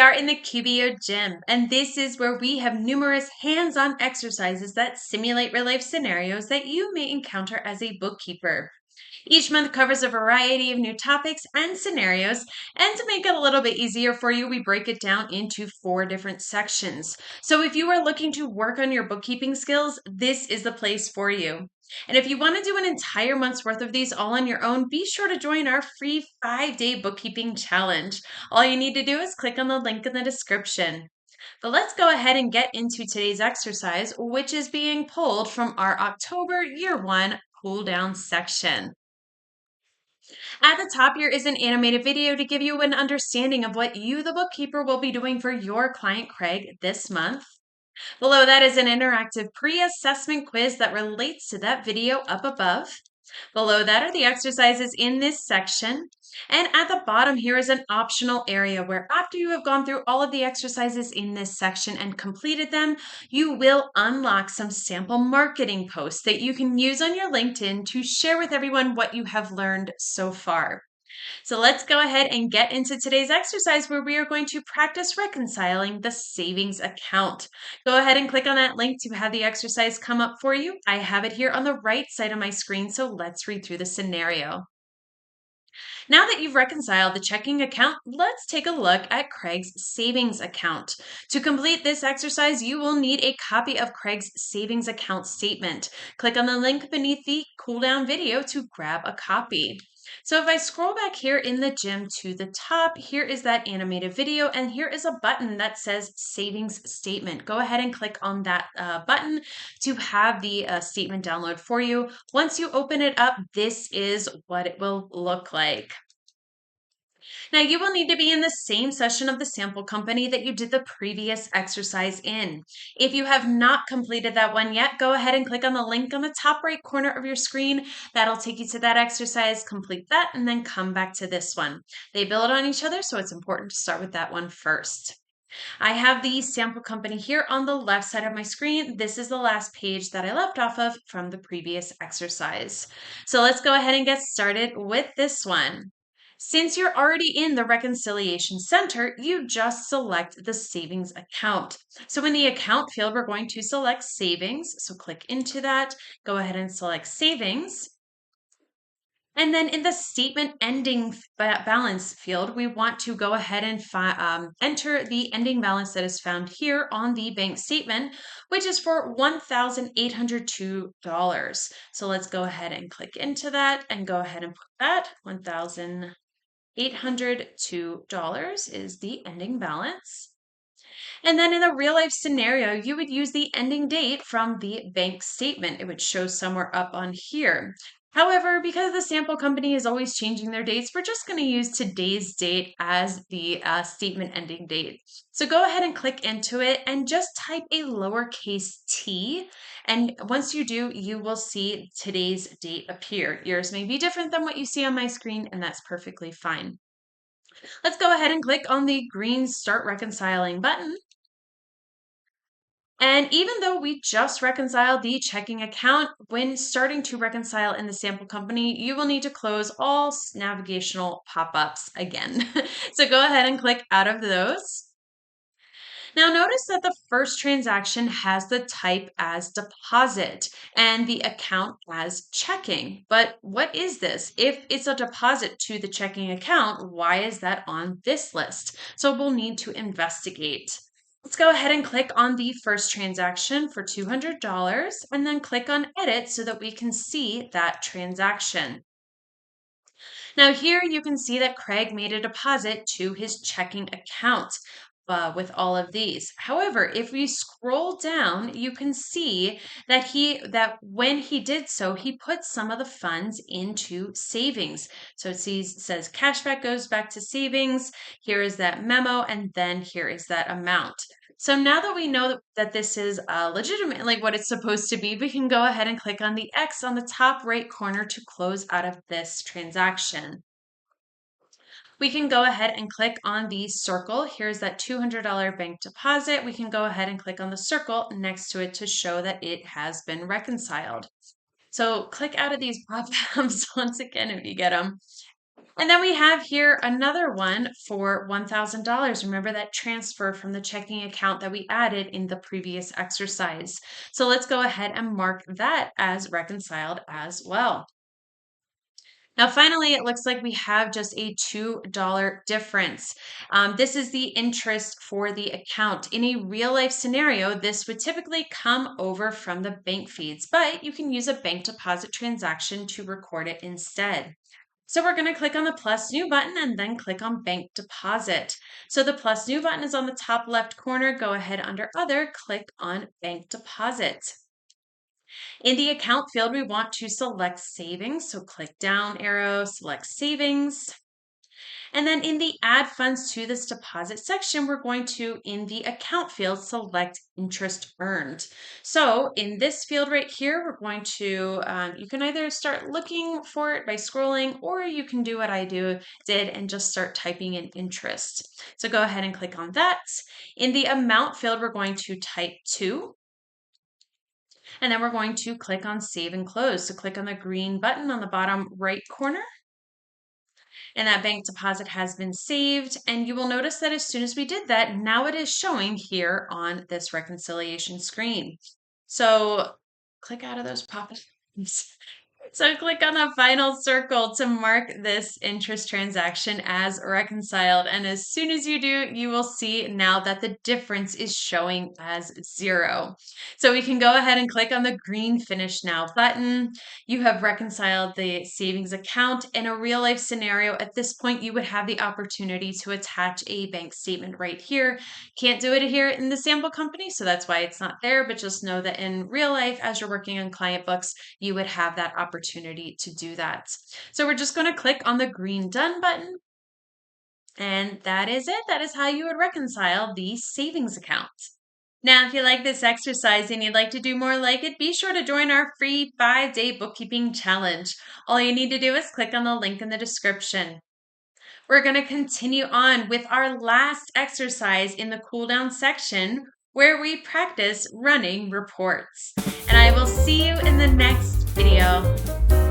are in the QBO gym, and this is where we have numerous hands-on exercises that simulate real-life scenarios that you may encounter as a bookkeeper. Each month covers a variety of new topics and scenarios, and to make it a little bit easier for you, we break it down into 4 different sections. So if you are looking to work on your bookkeeping skills, this is the place for you. And if you want to do an entire month's worth of these all on your own, be sure to join our free 5-day bookkeeping challenge. All you need to do is click on the link in the description. But let's go ahead and get into today's exercise, which is being pulled from our October Year 1 cool down section. At the top here is an animated video to give you an understanding of what you, the bookkeeper, will be doing for your client Craig this month. Below that is an interactive pre-assessment quiz that relates to that video up above. Below that are the exercises in this section. And at the bottom here is an optional area where after you have gone through all of the exercises in this section and completed them, you will unlock some sample marketing posts that you can use on your LinkedIn to share with everyone what you have learned so far. So let's go ahead and get into today's exercise where we are going to practice reconciling the savings account. Go ahead and click on that link to have the exercise come up for you. I have it here on the right side of my screen, so let's read through the scenario. Now that you've reconciled the checking account, let's take a look at Craig's savings account. To complete this exercise, you will need a copy of Craig's savings account statement. Click on the link beneath the cool down video to grab a copy. So if I scroll back here in the gym to the top, here is that animated video, and here is a button that says savings statement. Go ahead and click on that button to have the statement download for you. Once you open it up, this is what it will look like. Now you will need to be in the same session of the sample company that you did the previous exercise in. If you have not completed that one yet, go ahead and click on the link on the top right corner of your screen. That'll take you to that exercise, complete that, and then come back to this one. They build on each other, so it's important to start with that one first. I have the sample company here on the left side of my screen. This is the last page that I left off of from the previous exercise. So let's go ahead and get started with this one. Since you're already in the Reconciliation Center, you just select the savings account. So in the account field, we're going to select savings. So click into that, go ahead and select savings. And then in the statement ending balance field, we want to go ahead and enter the ending balance that is found here on the bank statement, which is for $1,802. So let's go ahead and click into that and go ahead and put that $1,802 is the ending balance. And then in a real life scenario, you would use the ending date from the bank statement. It would show somewhere up on here. However, because the sample company is always changing their dates, we're just going to use today's date as the statement ending date. So go ahead and click into it and just type a lowercase t. And once you do, you will see today's date appear. Yours may be different than what you see on my screen, and that's perfectly fine. Let's go ahead and click on the green Start Reconciling button. And even though we just reconciled the checking account, when starting to reconcile in the sample company, you will need to close all navigational pop-ups again. So go ahead and click out of those. Now notice that the first transaction has the type as deposit and the account as checking. But what is this? If it's a deposit to the checking account, why is that on this list? So we'll need to investigate. Let's go ahead and click on the first transaction for $200 and then click on edit so that we can see that transaction. Now here you can see that Craig made a deposit to his checking account with all of these. However, if we scroll down, you can see that when he did so, he put some of the funds into savings. So it says cashback goes back to savings. Here is that memo, and then here is that amount. So now that we know that this is legitimately what it's supposed to be, we can go ahead and click on the X on the top right corner to close out of this transaction. We can go ahead and click on the circle. Here's that $200 bank deposit. We can go ahead and click on the circle next to it to show that it has been reconciled. So click out of these pop-ups once again if you get them. And then we have here another one for $1,000. Remember that transfer from the checking account that we added in the previous exercise. So let's go ahead and mark that as reconciled as well. Now, finally, it looks like we have just a $2 difference. This is the interest for the account. In a real life scenario, this would typically come over from the bank feeds, but you can use a bank deposit transaction to record it instead. So we're going to click on the plus new button and then click on bank deposit. So the plus new button is on the top left corner. Go ahead under other, click on bank deposit. In the account field, we want to select savings. So click down arrow, select savings. And then in the add funds to this deposit section, we're going to, in the account field, select interest earned. So in this field right here, we're going to, you can either start looking for it by scrolling, or you can do what I did and just start typing in interest. So go ahead and click on that. In the amount field, we're going to type 2. And then we're going to click on Save and Close. So click on the green button on the bottom right corner. And that bank deposit has been saved. And you will notice that as soon as we did that, now it is showing here on this reconciliation screen. So click out of those pop-ups. So click on the final circle to mark this interest transaction as reconciled. And as soon as you do, you will see now that the difference is showing as 0. So we can go ahead and click on the green Finish Now button. You have reconciled the savings account. In a real life scenario, at this point, you would have the opportunity to attach a bank statement right here. Can't do it here in the sample company, so that's why it's not there, but just know that in real life, as you're working on client books, you would have that opportunity to do that. So we're just going to click on the green Done button. And that is it. That is how you would reconcile the savings account. Now, if you like this exercise and you'd like to do more like it, be sure to join our free 5-day bookkeeping challenge. All you need to do is click on the link in the description. We're going to continue on with our last exercise in the cool down section where we practice running reports. And I will see you in the next video.